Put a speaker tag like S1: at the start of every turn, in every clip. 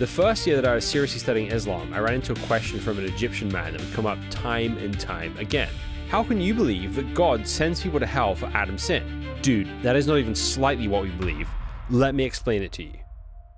S1: The first year that I was seriously studying Islam, I ran into a question from an Egyptian man that would come up time and time again. How can you believe that God sends people to hell for Adam's sin? Dude, that is not even slightly what we believe. Let me explain it to you.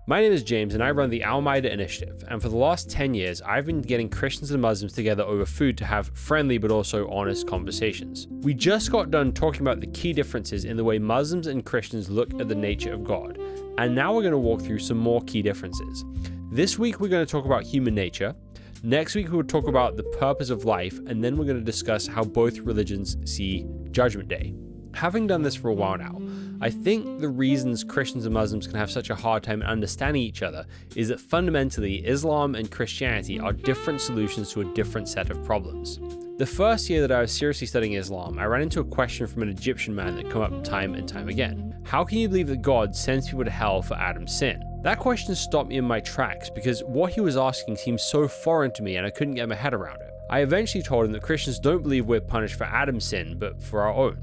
S1: My name is James and I run the Al-Maida Initiative, and for the last 10 years I've been getting Christians and Muslims together over food to have friendly but also honest conversations. We just got done talking about the key differences in the way Muslims and Christians look at the nature of God, and now we're going to walk through some more key differences. This week we're going to talk about human nature, next week we'll talk about the purpose of life, and then we're going to discuss how both religions see Judgment Day. Having done this for a while now, I think the reasons Christians and Muslims can have such a hard time understanding each other is that fundamentally Islam and Christianity are different solutions to a different set of problems. The first year that I was seriously studying Islam, I ran into a question from an Egyptian man that came up time and time again. How can you believe that God sends people to hell for Adam's sin? That question stopped me in my tracks because what he was asking seemed so foreign to me and I couldn't get my head around it. I eventually told him that Christians don't believe we're punished for Adam's sin, but for our own.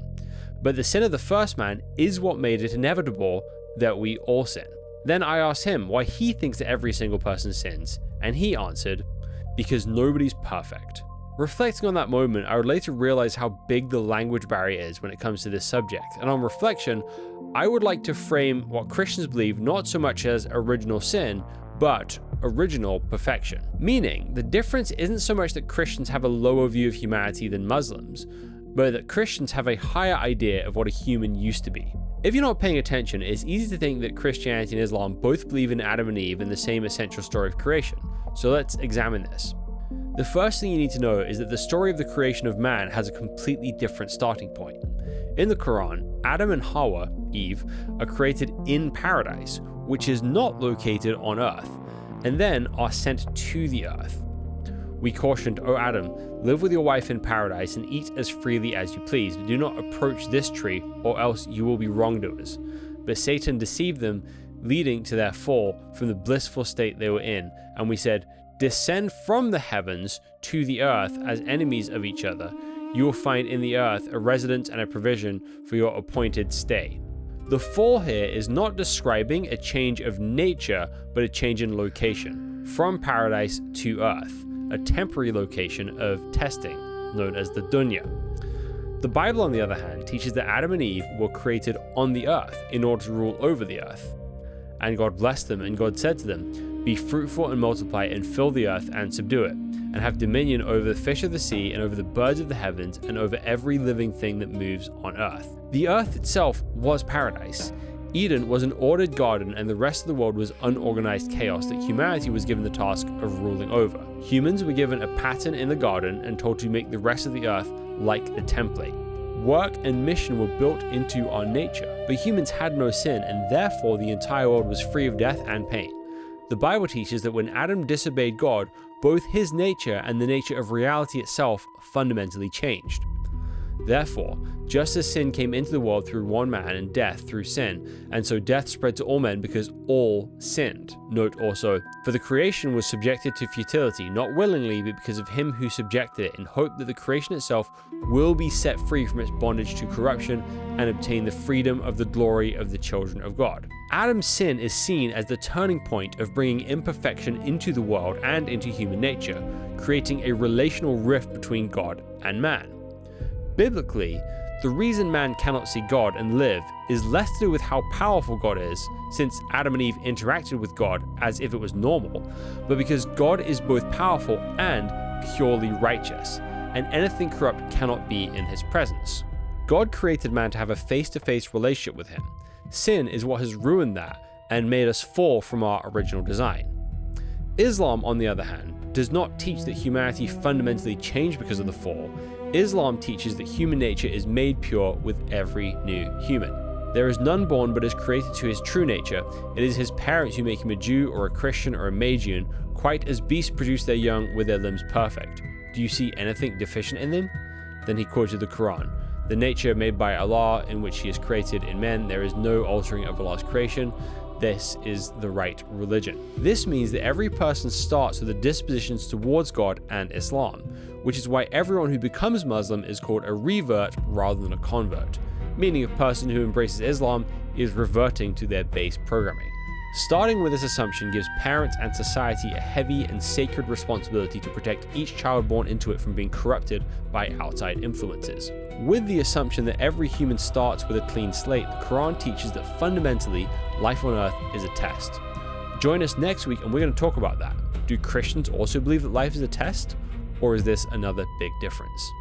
S1: But the sin of the first man is what made it inevitable that we all sin. Then I asked him why he thinks that every single person sins, and he answered, because nobody's perfect. Reflecting on that moment, I would later realize how big the language barrier is when it comes to this subject, and on reflection, I would like to frame what Christians believe not so much as original sin, but original perfection. Meaning, the difference isn't so much that Christians have a lower view of humanity than Muslims, but that Christians have a higher idea of what a human used to be. If you're not paying attention, it's easy to think that Christianity and Islam both believe in Adam and Eve and the same essential story of creation. So let's examine this. The first thing you need to know is that the story of the creation of man has a completely different starting point. In the Qur'an, Adam and Hawa, Eve, are created in paradise, which is not located on earth, and then are sent to the earth. We cautioned, O Adam, live with your wife in paradise and eat as freely as you please, but do not approach this tree, or else you will be wrongdoers. But Satan deceived them, leading to their fall from the blissful state they were in, and we said, descend from the heavens to the earth as enemies of each other. You will find in the earth a residence and a provision for your appointed stay. The fall here is not describing a change of nature, but a change in location, from paradise to earth, a temporary location of testing, known as the dunya. The Bible, on the other hand, teaches that Adam and Eve were created on the earth in order to rule over the earth. And God blessed them, and God said to them, be fruitful and multiply and fill the earth and subdue it, and have dominion over the fish of the sea and over the birds of the heavens and over every living thing that moves on earth. The earth itself was paradise. Eden was an ordered garden and the rest of the world was unorganized chaos that humanity was given the task of ruling over. Humans were given a pattern in the garden and told to make the rest of the earth like a template. Work and mission were built into our nature, but humans had no sin and therefore the entire world was free of death and pain. The Bible teaches that when Adam disobeyed God, both his nature and the nature of reality itself fundamentally changed. Therefore, just as sin came into the world through one man and death through sin, and so death spread to all men because all sinned. Note also, for the creation was subjected to futility, not willingly, but because of him who subjected it, in hope that the creation itself will be set free from its bondage to corruption and obtain the freedom of the glory of the children of God. Adam's sin is seen as the turning point of bringing imperfection into the world and into human nature, creating a relational rift between God and man. Biblically, the reason man cannot see God and live is less to do with how powerful God is, since Adam and Eve interacted with God as if it was normal, but because God is both powerful and purely righteous, and anything corrupt cannot be in his presence. God created man to have a face-to-face relationship with him. Sin is what has ruined that and made us fall from our original design. Islam, on the other hand, does not teach that humanity fundamentally changed because of the fall. Islam teaches that human nature is made pure with every new human. There is none born but is created to his true nature. It is his parents who make him a Jew or a Christian or a Magian, quite as beasts produce their young with their limbs perfect. Do you see anything deficient in them? Then he quoted the Qur'an. The nature made by Allah in which he is created in men, there is no altering of Allah's creation. This is the right religion. This means that every person starts with the dispositions towards God and Islam, which is why everyone who becomes Muslim is called a revert rather than a convert, meaning a person who embraces Islam is reverting to their base programming. Starting with this assumption gives parents and society a heavy and sacred responsibility to protect each child born into it from being corrupted by outside influences. With the assumption that every human starts with a clean slate, the Qur'an teaches that fundamentally, life on earth is a test. Join us next week and we're going to talk about that. Do Christians also believe that life is a test? Or is this another big difference?